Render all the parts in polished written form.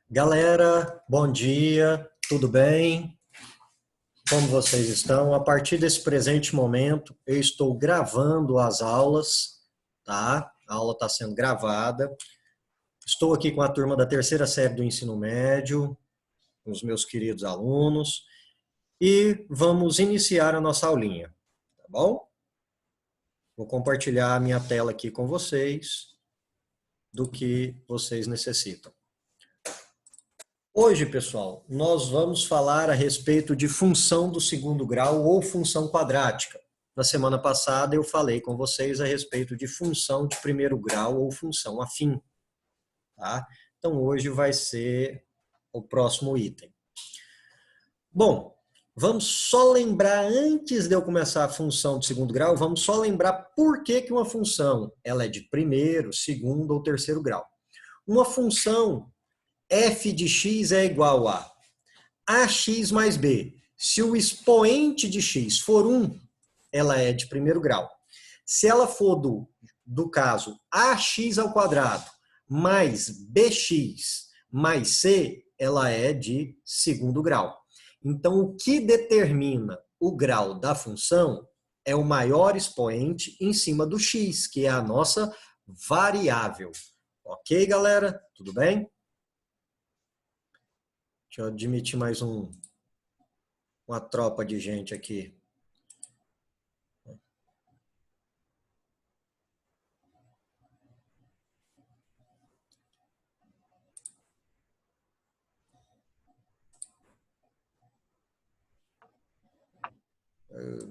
Galera, bom dia, tudo bem? Como vocês estão? A partir desse presente momento, eu estou gravando as aulas, tá? A aula está sendo gravada. Estou aqui com a turma da terceira série do ensino médio, com os meus queridos alunos, e vamos iniciar a nossa aulinha, tá bom? Vou compartilhar a minha tela aqui com vocês, do que vocês necessitam. Hoje, pessoal, nós vamos falar a respeito de função do segundo grau ou função quadrática. Na semana passada eu falei com vocês a respeito de função de primeiro grau ou função afim. Tá? Então hoje vai ser o próximo item. Bom, vamos só lembrar, antes de eu começar a função de segundo grau, vamos só lembrar por que uma função ela é de primeiro, segundo ou terceiro grau. Uma função f de x é igual a ax mais b. Se o expoente de x for 1, ela é de primeiro grau. Se ela for do caso ax ao quadrado mais bx mais c, ela é de segundo grau. Então, o que determina o grau da função é o maior expoente em cima do x, que é a nossa variável. Ok, galera? Tudo bem? Deixa eu admitir mais uma tropa de gente aqui.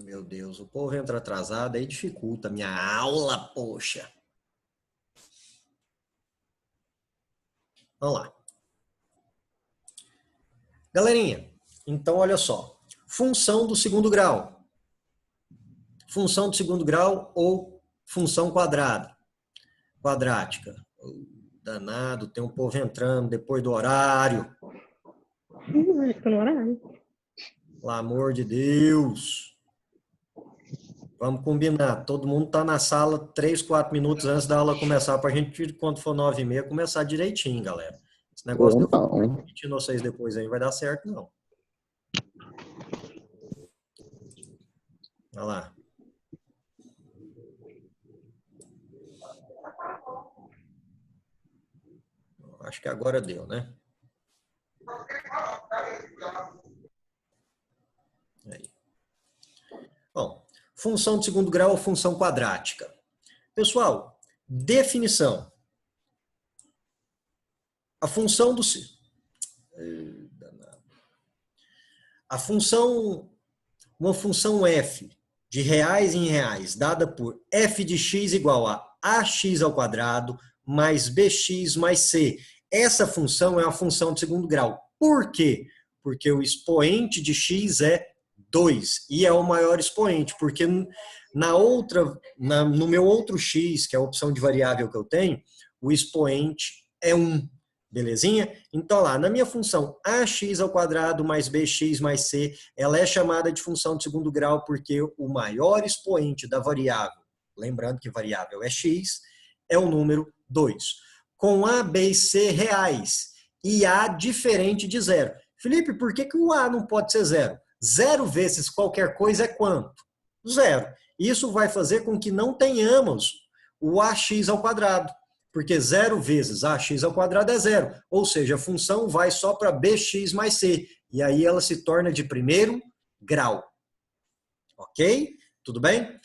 Meu Deus, o povo entra atrasado, aí dificulta a minha aula, poxa. Vamos lá. Galerinha, então olha só. Função do segundo grau. Função do segundo grau ou função quadrática. Danado, tem um povo entrando depois do horário. Ficou no horário. Pelo amor de Deus. Vamos combinar. Todo mundo está na sala 3, 4 minutos antes da aula começar, para a gente, quando for 9h30, começar direitinho, galera. Esse negócio de eu ficar repetindo vocês depois aí não vai dar certo, não. Olha lá. Acho que agora deu, né? Aí. Bom, função de segundo grau ou função quadrática. Pessoal, definição. A função do... Uma função f de reais em reais, dada por f de x igual a ax ao quadrado mais bx mais c. Essa função é uma função de segundo grau. Por quê? Porque o expoente de x é 2 e é o maior expoente, porque no meu outro x, que é a opção de variável que eu tenho, o expoente é 1. Belezinha? Então, lá, na minha função ax ao quadrado mais bx mais c, ela é chamada de função de segundo grau porque o maior expoente da variável, lembrando que variável é x, é o número 2. Com a, b e c reais e a diferente de zero. Felipe, por que o a não pode ser zero? Zero vezes qualquer coisa é quanto? Zero. Isso vai fazer com que não tenhamos o ax ao quadrado. Porque 0 vezes ax ao quadrado é 0. Ou seja, a função vai só para bx mais c. E aí ela se torna de primeiro grau. Ok? Tudo bem?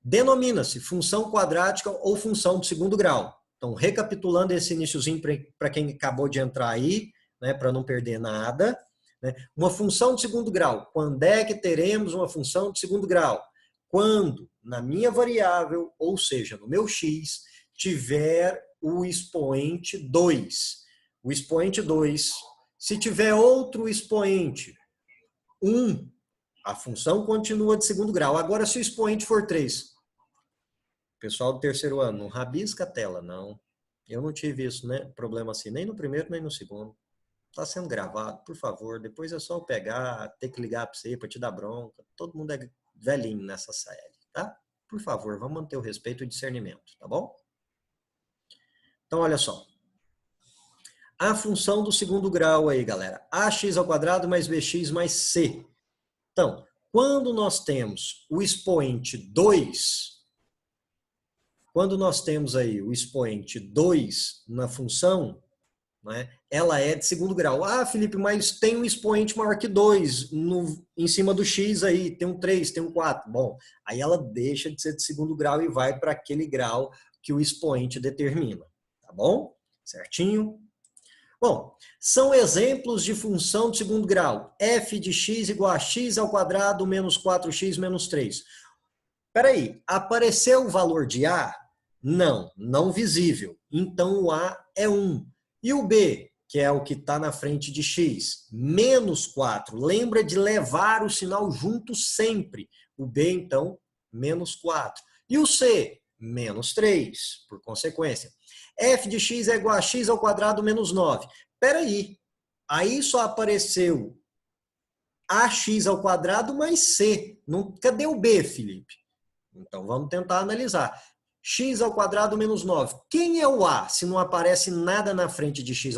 Denomina-se função quadrática ou função de segundo grau. Então, recapitulando esse iniciozinho para quem acabou de entrar aí, né, para não perder nada. Né? Uma função de segundo grau. Quando é que teremos uma função de segundo grau? Quando, na minha variável, ou seja, no meu x, tiver o expoente 2. O expoente 2, se tiver outro expoente 1, a função continua de segundo grau. Agora, se o expoente for 3, pessoal do terceiro ano, não rabisca a tela, não. Eu não tive isso, né? Problema assim, nem no primeiro, nem no segundo. Está sendo gravado, por favor. Depois é só eu pegar, ter que ligar para você, para te dar bronca. Todo mundo é velhinho nessa série, tá? Por favor, vamos manter o respeito e o discernimento, tá bom? Então, olha só. a função do segundo grau aí, galera. Ax² mais bx mais c. Então, quando nós temos o expoente 2, quando nós temos aí o expoente 2 na função, né, ela é de segundo grau. Ah, Felipe, mas tem um expoente maior que 2 em cima do x aí, tem um 3, tem um 4. Bom, aí ela deixa de ser de segundo grau e vai para aquele grau que o expoente determina. Tá bom? Certinho? Bom, são exemplos de função de segundo grau. F de x igual a x² menos 4x menos 3. Espera aí, apareceu o valor de A? Não, não visível. Então o A é 1. E o B, que é o que está na frente de x, menos 4. Lembra de levar o sinal junto sempre. O B, então, menos 4. E o C? Menos 3, por consequência. F de x é igual a x² menos 9. Espera aí só apareceu ax² mais c. Não, cadê o B, Felipe? Então vamos tentar analisar. X² menos 9. Quem é o A? Se não aparece nada na frente de x²,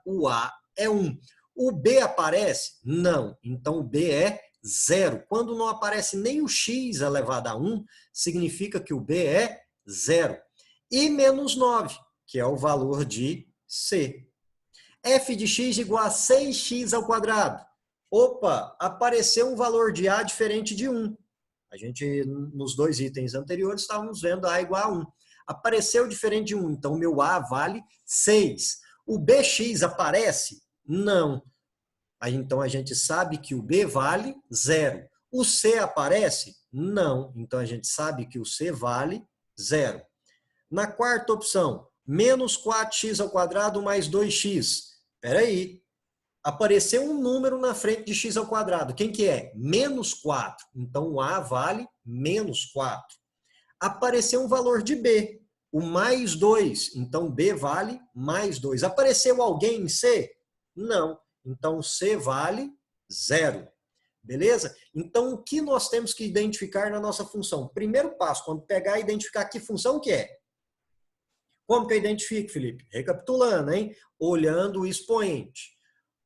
o A é 1. O B aparece? Não. Então o B é 0. Quando não aparece nem o x elevado a 1, significa que o B é 0. E menos 9, que é o valor de C. F de x igual a 6x². Opa, apareceu um valor de A diferente de 1. A gente, nos dois itens anteriores, estávamos vendo A igual a 1. Apareceu diferente de 1, então meu A vale 6. O BX aparece? Não. Aí, então a gente sabe que o B vale 0. O C aparece? Não. Então a gente sabe que o C vale 0. Na quarta opção, menos 4x² mais 2x. Espera aí. Apareceu um número na frente de x². Quem que é? Menos 4. Então, o A vale menos 4. Apareceu um valor de B, o mais 2. Então, B vale mais 2. Apareceu alguém em C? Não. Então, C vale 0. Beleza? Então, o que nós temos que identificar na nossa função? Primeiro passo, quando pegar e identificar que função que é. Como que eu identifico, Felipe? Recapitulando, hein? Olhando o expoente.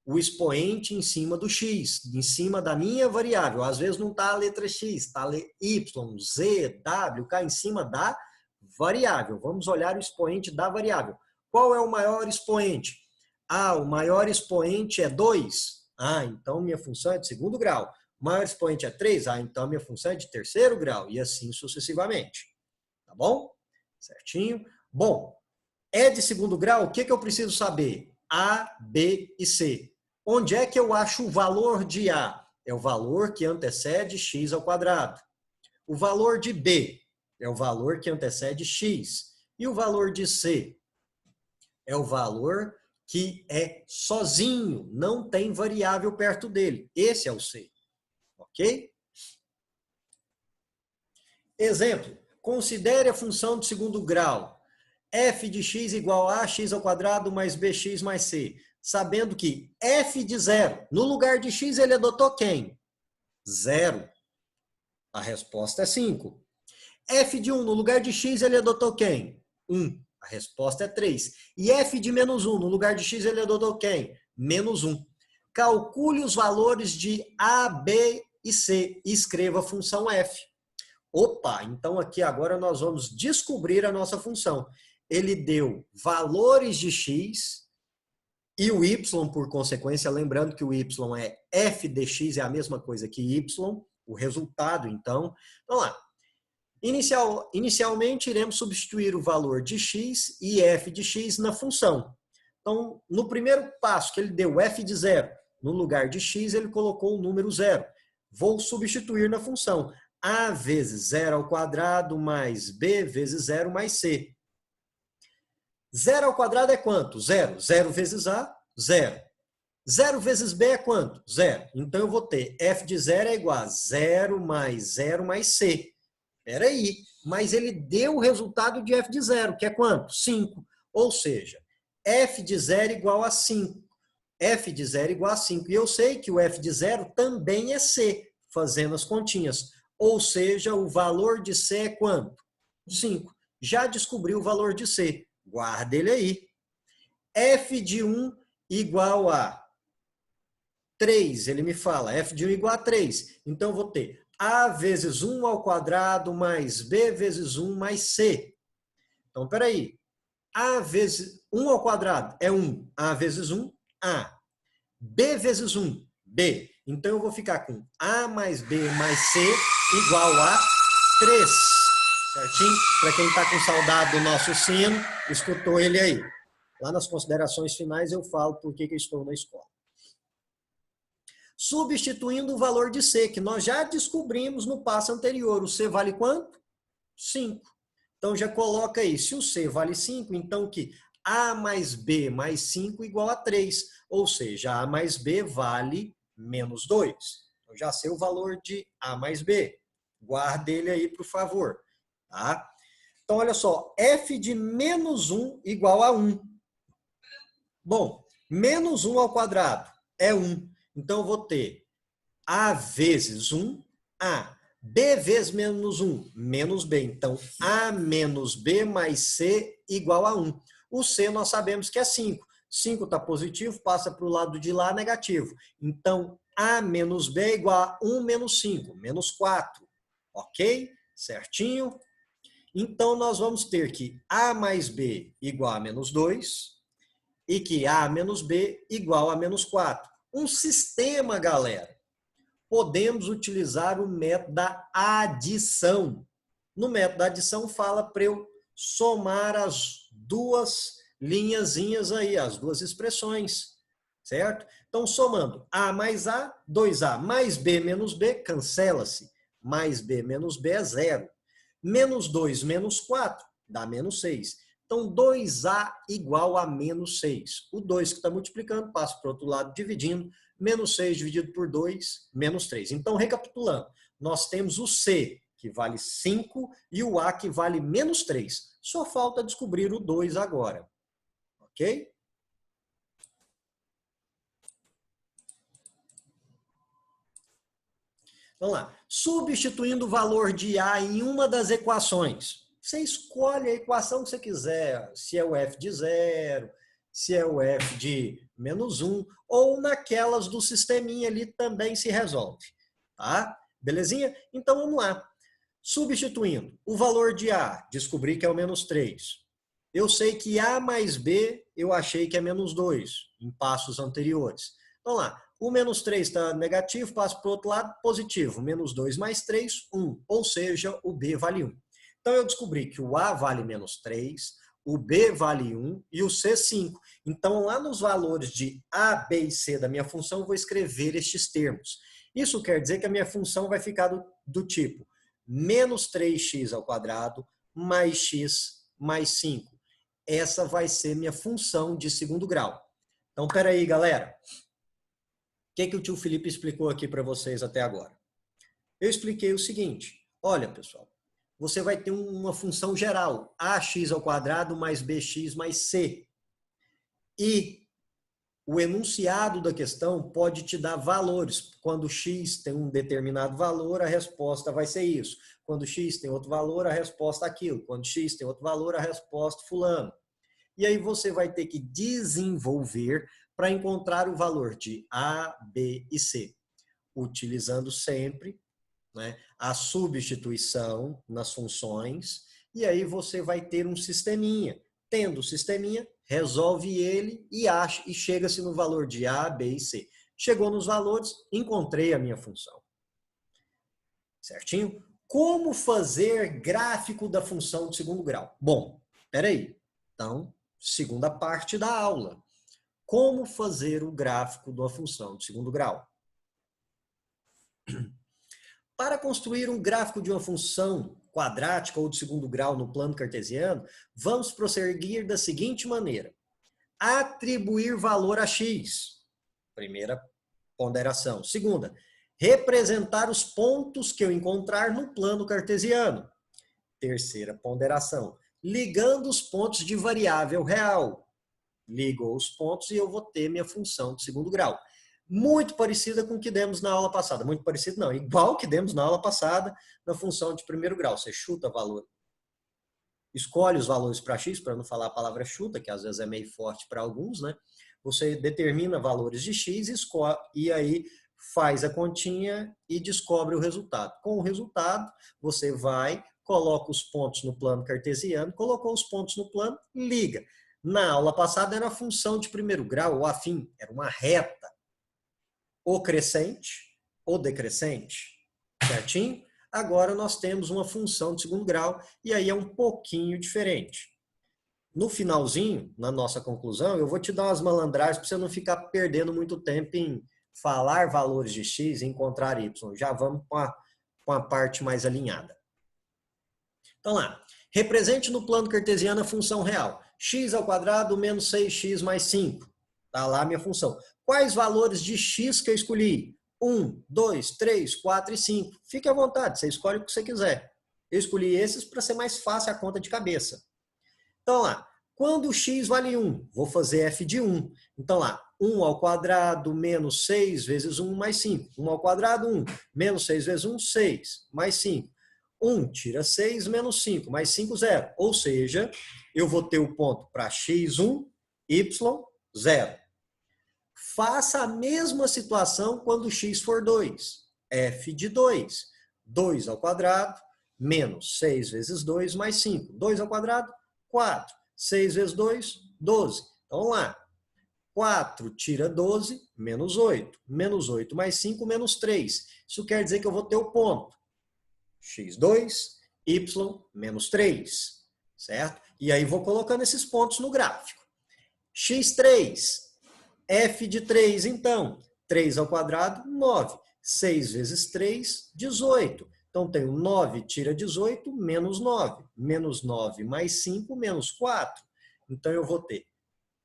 O expoente em cima do x, em cima da minha variável. Às vezes não está a letra x, está a letra y, z, w, k em cima da variável. Vamos olhar o expoente da variável. Qual é o maior expoente? Ah, o maior expoente é 2. Ah, então minha função é de segundo grau. O maior expoente é 3. Ah, então minha função é de terceiro grau. E assim sucessivamente. Tá bom? Certinho? Bom, é de segundo grau? O que eu preciso saber? A, B e C. Onde é que eu acho o valor de A? É o valor que antecede x². O valor de B é o valor que antecede x. E o valor de C é o valor que é sozinho, não tem variável perto dele. Esse é o C. Ok? Exemplo. Considere a função de segundo grau. F de x igual a ax² mais bx mais c. Sabendo que f de 0, no lugar de x, ele adotou quem? 0. A resposta é 5. F de 1, no lugar de x, ele adotou quem? 1. A resposta é 3. E f de menos 1, no lugar de x, ele adotou quem? Menos 1. Calcule os valores de a, b e c e escreva a função f. Opa, então aqui agora nós vamos descobrir a nossa função. Ele deu valores de x e o y, por consequência, lembrando que o y é f de x, é a mesma coisa que y, o resultado, então. Vamos lá. Inicialmente, iremos substituir o valor de x e f de x na função. Então, no primeiro passo que ele deu f de 0, no lugar de x, ele colocou o número 0. Vou substituir na função a vezes 0² mais b vezes 0 mais c. 0² é quanto? 0. 0 vezes A, 0. 0 vezes B é quanto? 0. Então, eu vou ter f de 0 é igual a 0 mais C. Espera aí, mas ele deu o resultado de f de 0, que é quanto? 5. Ou seja, f de 0 igual a 5. F de 0 igual a 5. E eu sei que o f de 0 também é C, fazendo as continhas. Ou seja, o valor de C é quanto? 5. Já descobri o valor de C. Guarda ele aí. f de 1 igual a 3. Ele me fala, f de 1 igual a 3. Então, eu vou ter a vezes 1 ao quadrado mais b vezes 1 mais c. Então, peraí. A vezes 1 ao quadrado é 1. A vezes 1, A. B vezes 1, B. Então, eu vou ficar com A mais B mais C igual a 3. Certinho? Para quem está com saudade do nosso sino, escutou ele aí. Lá nas considerações finais eu falo por que eu estou na escola. Substituindo o valor de C, que nós já descobrimos no passo anterior. O C vale quanto? 5. Então, já coloca aí. Se o C vale 5, então que A mais B mais 5 igual a 3. Ou seja, A mais B vale menos 2. Eu já sei o valor de A mais B. Guarda ele aí, por favor. Tá? Então, olha só. F de menos 1 igual a 1. Bom, menos 1 ao quadrado é 1. Então, eu vou ter A vezes 1, A. B vezes menos 1, menos B. Então, A menos B mais C igual a 1. O C nós sabemos que é 5. 5 está positivo, passa para o lado de lá negativo. Então, A menos B é igual a 1 menos 5, menos 4. Ok? Certinho? Então, nós vamos ter que A mais B igual a menos 2 e que A menos B igual a menos 4. Um sistema, galera. Podemos utilizar o método da adição. No método da adição, fala para eu somar as duas linhazinhas aí, as duas expressões, certo? Então, somando A mais A, 2A mais B menos B, cancela-se. Mais B menos B é 0. Menos 2 menos 4 dá menos 6. Então, 2A igual a menos 6. O 2 que está multiplicando, passa para o outro lado dividindo. Menos 6 dividido por 2, menos 3. Então, recapitulando, nós temos o C, que vale 5, e o A, que vale menos 3. Só falta descobrir o 2 agora. Ok? Vamos lá. Substituindo o valor de A em uma das equações. Você escolhe a equação que você quiser. Se é o f de 0, se é o f de menos 1, ou naquelas do sisteminha ali também se resolve. Tá? Belezinha? Então, vamos lá. Substituindo o valor de A, descobri que é o menos 3. Eu sei que A mais B, eu achei que é menos 2, em passos anteriores. Vamos lá. O menos 3 está negativo, passo para o outro lado, positivo. Menos 2 mais 3, 1. Ou seja, o B vale 1. Então, eu descobri que o A vale menos 3, o B vale 1 e o C 5. Então, lá nos valores de A, B e C da minha função, eu vou escrever estes termos. Isso quer dizer que a minha função vai ficar do tipo menos 3x ao quadrado mais x mais 5. Essa vai ser minha função de segundo grau. Então, peraí, galera. O que o tio Felipe explicou aqui para vocês até agora? Eu expliquei o seguinte. Olha, pessoal. Você vai ter uma função geral, ax ao quadrado mais bx mais c. E o enunciado da questão pode te dar valores. Quando x tem um determinado valor, a resposta vai ser isso. Quando x tem outro valor, a resposta é aquilo. Quando x tem outro valor, a resposta fulano. E aí você vai ter que desenvolver para encontrar o valor de A, B e C, utilizando sempre, né, a substituição nas funções, e aí você vai ter um sisteminha. Tendo o sisteminha, resolve ele e acha e chega-se no valor de A, B e C. Chegou nos valores, encontrei a minha função. Certinho? Como fazer gráfico da função de segundo grau? Bom, peraí. Então, segunda parte da aula. Como fazer o gráfico da função de segundo grau? Para construir um gráfico de uma função quadrática ou de segundo grau no plano cartesiano, vamos prosseguir da seguinte maneira. Atribuir valor a x. Primeira ponderação. Segunda, representar os pontos que eu encontrar no plano cartesiano. Terceira ponderação, ligando os pontos de variável real. Ligo os pontos e eu vou ter minha função de segundo grau. Muito parecida com o que demos na aula passada. Muito parecido não, igual que demos na aula passada na função de primeiro grau. Você chuta valor escolhe os valores para x, para não falar a palavra chuta, que às vezes é meio forte para alguns, né? Você determina valores de x e aí faz a continha e descobre o resultado. Com o resultado, você vai, coloca os pontos no plano cartesiano, colocou os pontos no plano, liga. Na aula passada era a função de primeiro grau, ou afim, era uma reta, ou crescente, ou decrescente, certinho? Agora nós temos uma função de segundo grau, e aí é um pouquinho diferente. No finalzinho, na nossa conclusão, eu vou te dar umas malandragens para você não ficar perdendo muito tempo em falar valores de x e encontrar y. Já vamos com a parte mais alinhada. Então lá, represente no plano cartesiano a função real. X ao quadrado menos 6x mais 5. Está lá a minha função. Quais valores de x que eu escolhi? 1, 2, 3, 4 e 5. Fique à vontade, você escolhe o que você quiser. Eu escolhi esses para ser mais fácil a conta de cabeça. Então lá, quando x vale 1, vou fazer f de 1. Então lá, 1 ao quadrado menos 6 vezes 1 mais 5. 1 ao quadrado, 1. Menos 6 vezes 1, 6. Mais 5. 1 tira 6 menos 5. Mais 5, 0. Ou seja, eu vou ter o ponto para x1, y, 0. Faça a mesma situação quando x for 2. f de 2. 2 ao quadrado menos 6 vezes 2 mais 5. 2 ao quadrado, 4. 6 vezes 2, 12. Então, vamos lá. 4 tira 12, menos 8. Menos 8 mais 5, menos 3. Isso quer dizer que eu vou ter o ponto x2, y, menos 3. Certo? E aí vou colocando esses pontos no gráfico. x3, f de 3, então. 3 ao quadrado, 9. 6 vezes 3, 18. Então, tenho 9 tira 18, menos 9. Menos 9 mais 5, menos 4. Então, eu vou ter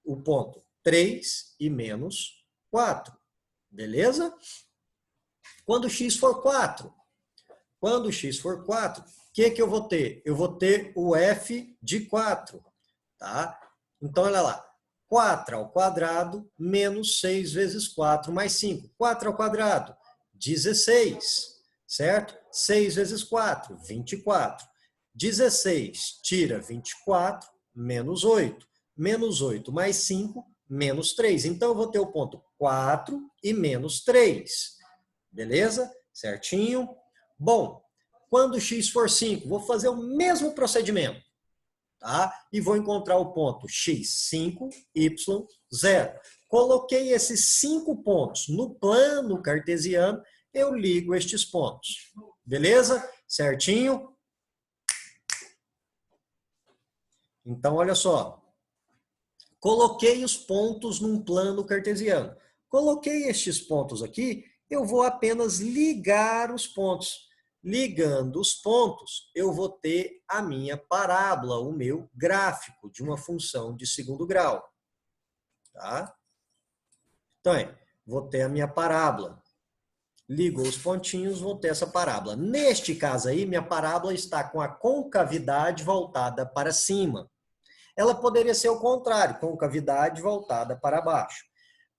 o ponto 3 e menos 4. Beleza? Quando x for 4, o que eu vou ter? Eu vou ter o f de 4. Tá? Então, olha lá. 4 ao quadrado menos 6 vezes 4 mais 5. 4 ao quadrado, 16. Certo? 6 vezes 4, 24. 16 tira 24, menos 8. Menos 8 mais 5, menos 3. Então, eu vou ter o ponto 4 e menos 3. Beleza? Certinho? Bom, quando x for 5, vou fazer o mesmo procedimento. Tá? E vou encontrar o ponto x5, y, 0. Coloquei esses 5 pontos no plano cartesiano, eu ligo estes pontos. Beleza? Certinho? Então, olha só. Coloquei os pontos num plano cartesiano. Coloquei estes pontos aqui, eu vou apenas ligar os pontos. Ligando os pontos, eu vou ter a minha parábola, o meu gráfico de uma função de segundo grau. Tá? Então, vou ter a minha parábola. Ligo os pontinhos, vou ter essa parábola. Neste caso aí, minha parábola está com a concavidade voltada para cima. Ela poderia ser o contrário, concavidade voltada para baixo.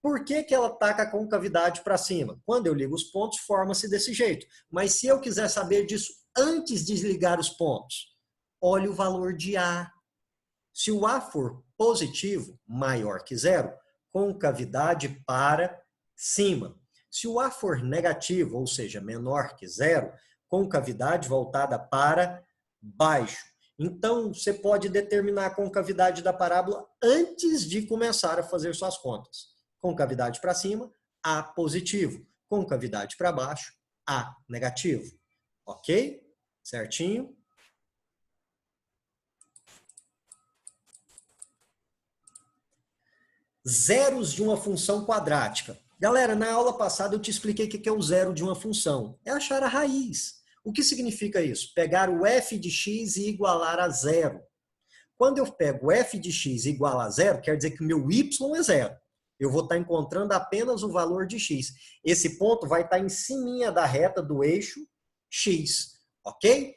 Por que ela está com a concavidade para cima? Quando eu ligo os pontos, forma-se desse jeito. Mas se eu quiser saber disso antes de ligar os pontos, olhe o valor de A. Se o A for positivo, maior que 0, concavidade para cima. Se o A for negativo, ou seja, menor que 0, concavidade voltada para baixo. Então, você pode determinar a concavidade da parábola antes de começar a fazer suas contas. Concavidade para cima, A positivo. Concavidade para baixo, A negativo. Ok? Certinho? Zeros de uma função quadrática. Galera, na aula passada eu te expliquei o que é o zero de uma função. É achar a raiz. O que significa isso? Pegar o f de x e igualar a zero. Quando eu pego f de x igual a zero, quer dizer que o meu y é zero. Eu vou estar encontrando apenas o valor de x. Esse ponto vai estar em cima da reta do eixo x. Ok?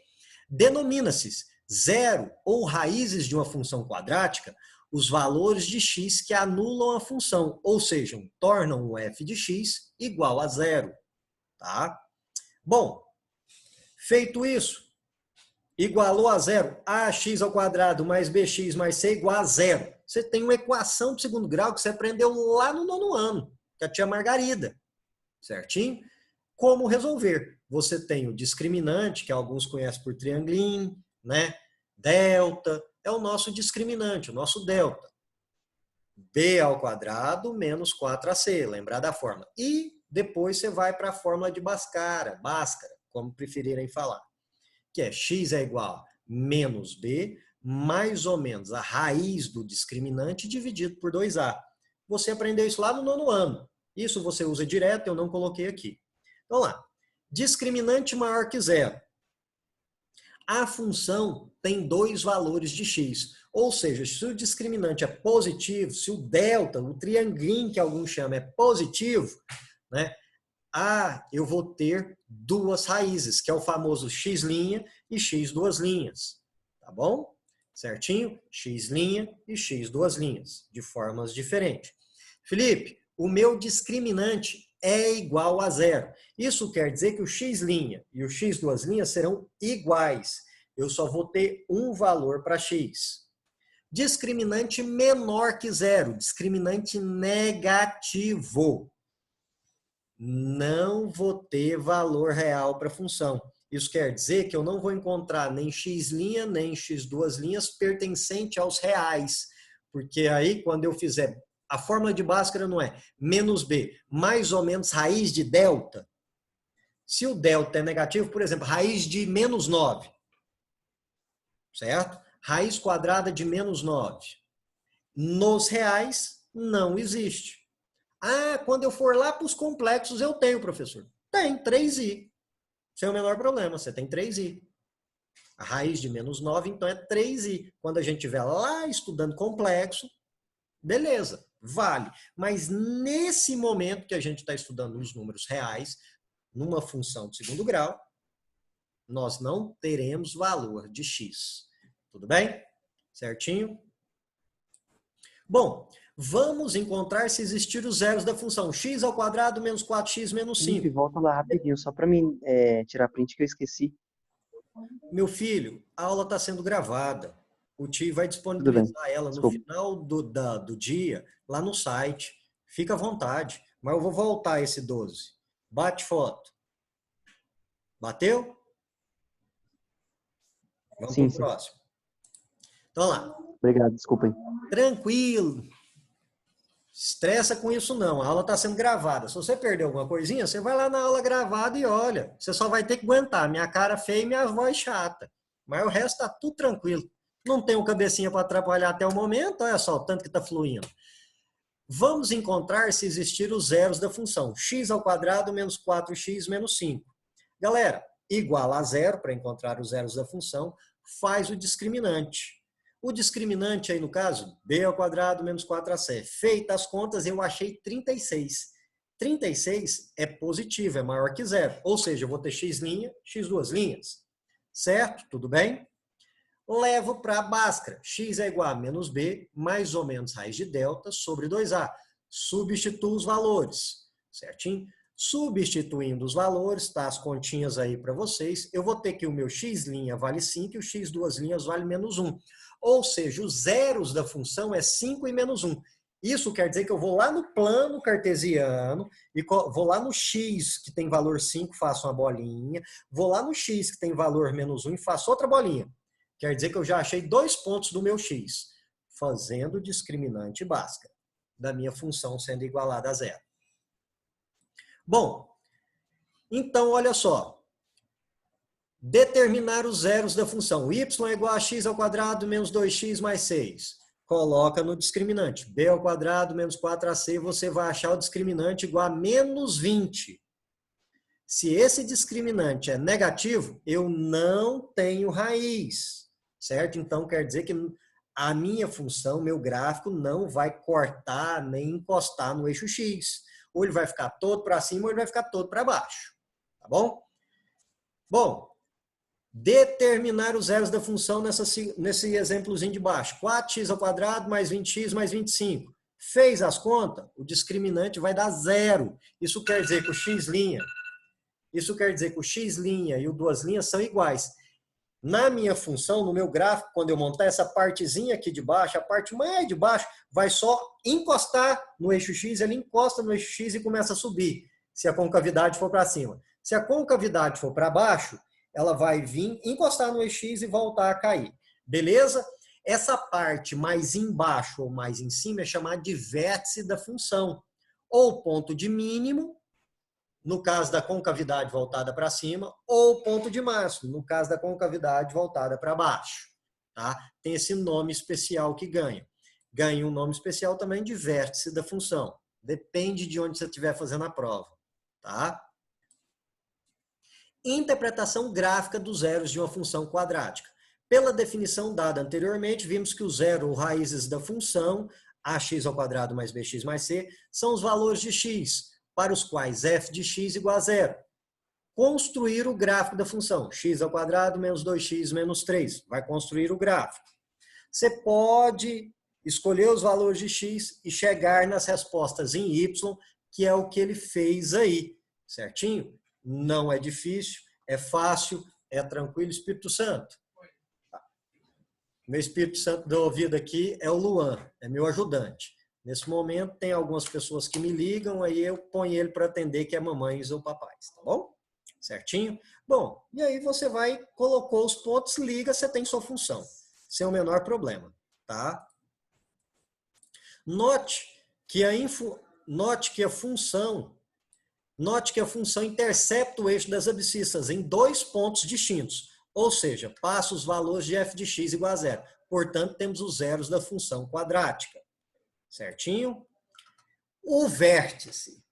Denomina-se zero ou raízes de uma função quadrática os valores de x que anulam a função, ou seja, tornam o f de x igual a zero. Tá? Bom, feito isso, Igualou a zero. Ax ao quadrado mais bx mais c igual a zero. Você tem uma equação de segundo grau que você aprendeu lá no 9º ano, com a tia Margarida. Certinho? Como resolver? Você tem o discriminante, que alguns conhecem por triangulinho, né? Delta, é o nosso discriminante, o nosso delta. B ao quadrado menos 4ac, lembrar da fórmula. E depois você vai para a fórmula de Bhaskara, como preferirem falar, que é x é igual a menos b, mais ou menos a raiz do discriminante dividido por 2a. Você aprendeu isso lá no 9º ano. Isso você usa direto, eu não coloquei aqui. Então lá, discriminante maior que zero. A função tem 2 valores de x. Ou seja, se o discriminante é positivo, se o delta, o triangulinho que alguns chamam é positivo, né? Eu vou ter 2 raízes, que é o famoso x' e x duas linhas. Tá bom? Certinho? X' e x duas linhas, de formas diferentes. Felipe, o meu discriminante é igual a zero. Isso quer dizer que o x' e o x duas linhas serão iguais. Eu só vou ter um valor para x. Discriminante menor que zero, discriminante negativo. Não vou ter valor real para a função. Isso quer dizer que eu não vou encontrar nem x' nem x duas linhas pertencente aos reais. Porque aí, quando eu fizer... A fórmula de Bhaskara não é menos b, mais ou menos raiz de delta. Se o delta é negativo, por exemplo, raiz de menos 9. Certo? Raiz quadrada de menos 9. Nos reais, não existe. Quando eu for lá para os complexos, eu tenho, professor. Tem, 3i. Sem o menor problema, você tem 3i. A raiz de menos 9, então, é 3i. Quando a gente estiver lá estudando complexo, beleza, vale. Mas nesse momento que a gente está estudando os números reais, numa função de segundo grau, nós não teremos valor de x. Tudo bem? Certinho? Bom, vamos encontrar se existir os zeros da função x ao quadrado menos 4x menos 5. Felipe, volta lá rapidinho, só para mim tirar print que eu esqueci. Meu filho, a aula está sendo gravada. O tio vai disponibilizar ela no final do dia, lá no site. Fica à vontade. Mas eu vou voltar esse 12. Bate foto. Bateu? Vamos para o próximo. Então lá. Obrigado, desculpa aí. Tranquilo. Estressa com isso não. A aula está sendo gravada. Se você perder alguma coisinha, você vai lá na aula gravada e olha. Você só vai ter que aguentar minha cara feia e minha voz chata. Mas o resto está tudo tranquilo. Não tem um cabecinha para atrapalhar até o momento. Olha só o tanto que está fluindo. Vamos encontrar se existir os zeros da função. X ao quadrado menos 4x menos 5. Galera, igual a zero, para encontrar os zeros da função, faz o discriminante. O discriminante aí, no caso, b ao quadrado menos 4ac. Feitas as contas, eu achei 36. 36 é positivo, é maior que zero. Ou seja, eu vou ter x', x duas linhas. Certo? Tudo bem? Levo para a Bhaskara. X é igual a menos b, mais ou menos raiz de delta, sobre 2a. Substituo os valores. Certinho? Substituindo os valores, tá? As continhas aí para vocês. Eu vou ter que o meu x' vale 5 e o x duas linhas vale menos 1. Ou seja, os zeros da função é 5 e menos 1. Isso quer dizer que eu vou lá no plano cartesiano e vou lá no x, que tem valor 5, faço uma bolinha. Vou lá no x, que tem valor menos 1 e faço outra bolinha. Quer dizer que eu já achei 2 pontos do meu x, fazendo o discriminante Bhaskara, da minha função sendo igualada a zero. Bom, então olha só. Determinar os zeros da função. Y é igual a x ao quadrado menos 2x mais 6. Coloca no discriminante. B ao quadrado menos 4ac, você vai achar o discriminante igual a menos 20. Se esse discriminante é negativo, eu não tenho raiz. Certo? Então, quer dizer que a minha função, meu gráfico, não vai cortar nem encostar no eixo x. Ou ele vai ficar todo para cima ou ele vai ficar todo para baixo. Tá bom? Bom, determinar os zeros da função nesse exemplozinho de baixo. 4x ao quadrado mais 20x mais 25. Fez as contas, o discriminante vai dar zero. Isso quer dizer que o x' e o duas linhas são iguais. Na minha função, no meu gráfico, quando eu montar essa partezinha aqui de baixo, a parte mais de baixo vai só encostar no eixo X, ele encosta no eixo X e começa a subir, se a concavidade for para cima. Se a concavidade for para baixo, ela vai vir encostar no eixo X e voltar a cair. Beleza? Essa parte mais embaixo ou mais em cima é chamada de vértice da função, ou ponto de mínimo, no caso da concavidade voltada para cima, ou ponto de máximo, no caso da concavidade voltada para baixo. Tá? Tem esse nome especial que ganha. Ganha um nome especial também de vértice da função. Depende de onde você estiver fazendo a prova. Tá? Interpretação gráfica dos zeros de uma função quadrática. Pela definição dada anteriormente, vimos que o zero, ou raízes da função, ax² mais bx mais c, são os valores de x, para os quais f de x igual a zero. Construir o gráfico da função, x² menos 2x menos 3. Vai construir o gráfico. Você pode escolher os valores de x e chegar nas respostas em y, que é o que ele fez aí. Certinho? Não é difícil, é fácil, é tranquilo. Espírito Santo. Meu Espírito Santo do ouvido aqui é o Luan, é meu ajudante. Nesse momento, tem algumas pessoas que me ligam, aí eu ponho ele para atender, que é mamães ou papais, tá bom? Certinho? Bom, e aí você vai, colocou os pontos, liga, você tem sua função. Sem o menor problema, tá? Note que a função intercepta o eixo das abscissas em dois pontos distintos, ou seja, passa os valores de f de x igual a zero. Portanto, temos os zeros da função quadrática. Certinho? O vértice.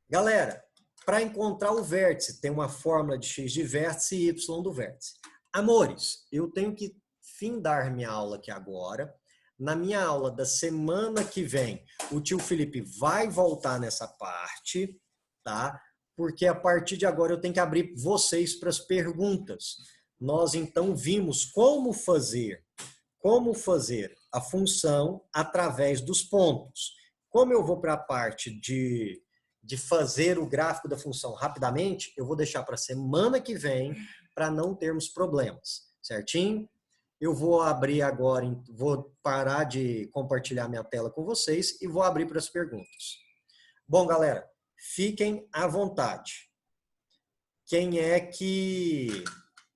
Galera, para encontrar o vértice, tem uma fórmula de x de vértice e y do vértice. Amores, eu tenho que findar minha aula aqui agora. Na minha aula da semana que vem, o tio Felipe vai voltar nessa parte, tá? Porque a partir de agora eu tenho que abrir vocês para as perguntas. Nós então vimos como fazer a função através dos pontos. Como eu vou para a parte de fazer o gráfico da função rapidamente, eu vou deixar para a semana que vem para não termos problemas, certinho? Eu vou abrir agora, vou parar de compartilhar minha tela com vocês e vou abrir para as perguntas. Bom, galera, fiquem à vontade. Quem é que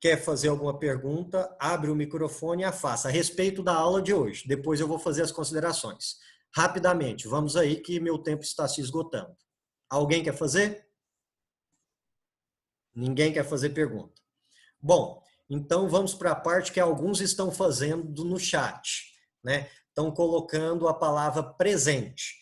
quer fazer alguma pergunta, abre o microfone e a faça a respeito da aula de hoje. Depois eu vou fazer as considerações. Rapidamente, vamos aí que meu tempo está se esgotando. Alguém quer fazer? Ninguém quer fazer pergunta. Bom, então vamos para a parte que alguns estão fazendo no chat, né? Estão colocando a palavra presente.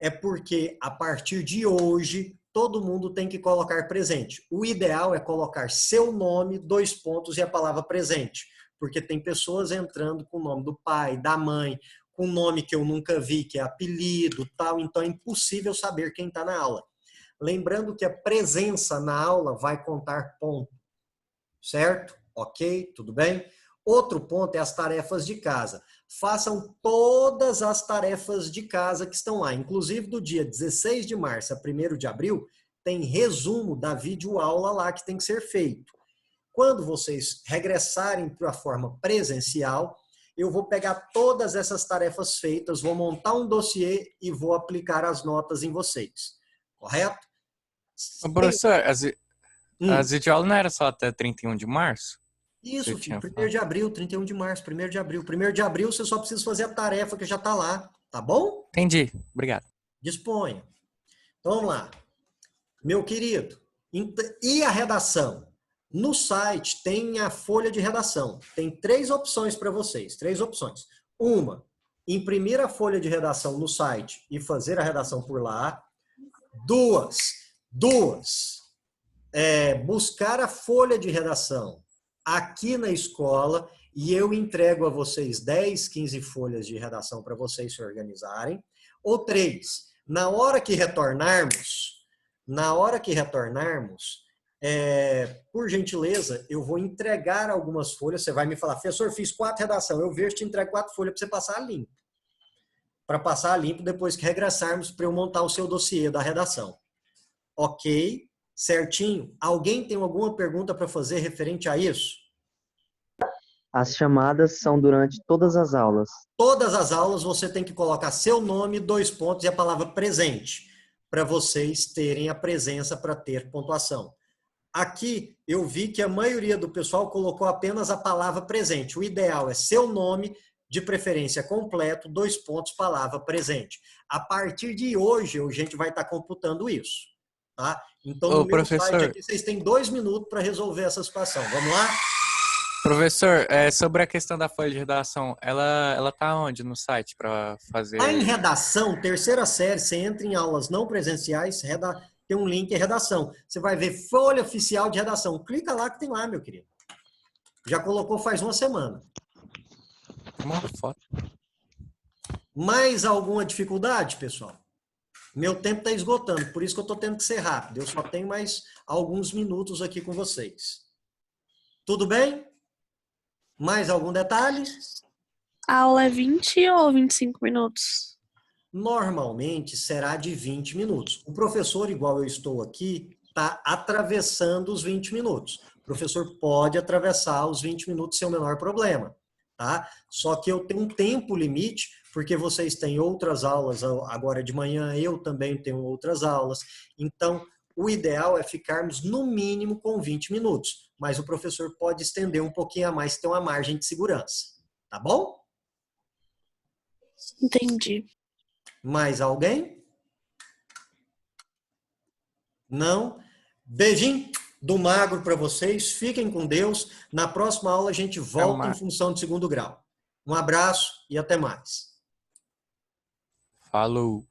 É porque a partir de hoje todo mundo tem que colocar presente. O ideal é colocar seu nome, 2 pontos e a palavra presente. Porque tem pessoas entrando com o nome do pai, da mãe, com nome que eu nunca vi, que é apelido, tal. Então é impossível saber quem está na aula. Lembrando que a presença na aula vai contar ponto. Certo? Ok? Tudo bem? Outro ponto é as tarefas de casa. Façam todas as tarefas de casa que estão lá. Inclusive, do dia 16 de março a 1º de abril, tem resumo da videoaula lá que tem que ser feito. Quando vocês regressarem para a forma presencial, eu vou pegar todas essas tarefas feitas, vou montar um dossiê e vou aplicar as notas em vocês. Correto? Ô, professor, as videoaulas não era só até 31 de março? Isso, filho, 1º de abril, 31 de março, 1º de abril. 1º de abril você só precisa fazer a tarefa que já está lá, tá bom? Entendi, obrigado. Disponha. Então vamos lá. Meu querido, e a redação? No site tem a folha de redação. Tem 3 opções para vocês, 3 opções. Uma, imprimir a folha de redação no site e fazer a redação por lá. Duas, buscar a folha de redação aqui na escola e eu entrego a vocês 10, 15 folhas de redação para vocês se organizarem. Ou 3, na hora que retornarmos, por gentileza, eu vou entregar algumas folhas. Você vai me falar, professor, fiz 4 redações. Eu vejo, te entrego 4 folhas para você passar limpo. Para passar limpo depois que regressarmos para eu montar o seu dossiê da redação. Ok? Certinho? Alguém tem alguma pergunta para fazer referente a isso? As chamadas são durante todas as aulas. Todas as aulas você tem que colocar seu nome, 2 pontos e a palavra presente, para vocês terem a presença para ter pontuação. Aqui eu vi que a maioria do pessoal colocou apenas a palavra presente. O ideal é seu nome, de preferência completo, 2 pontos, palavra presente. A partir de hoje, a gente vai estar computando isso. Tá? Então, no meu site aqui, vocês têm 2 minutos para resolver essa situação. Vamos lá? Professor, sobre a questão da folha de redação, ela tá onde no site para fazer? Lá em redação, terceira série, você entra em aulas não presenciais, tem um link em redação. Você vai ver folha oficial de redação. Clica lá que tem lá, meu querido. Já colocou faz uma semana. Uma foto. Mais alguma dificuldade, pessoal? Meu tempo está esgotando, por isso que eu estou tendo que ser rápido. Eu só tenho mais alguns minutos aqui com vocês. Tudo bem? Mais algum detalhe? A aula é 20 ou 25 minutos? Normalmente será de 20 minutos. O professor, igual eu estou aqui, está atravessando os 20 minutos. O professor pode atravessar os 20 minutos sem o menor problema. Tá? Só que eu tenho um tempo limite, porque vocês têm outras aulas agora de manhã, eu também tenho outras aulas. Então, o ideal é ficarmos no mínimo com 20 minutos. Mas o professor pode estender um pouquinho a mais, ter uma margem de segurança. Tá bom? Entendi. Mais alguém? Não? Beijinho do magro para vocês. Fiquem com Deus. Na próxima aula a gente volta em função de segundo grau. Um abraço e até mais. Falou.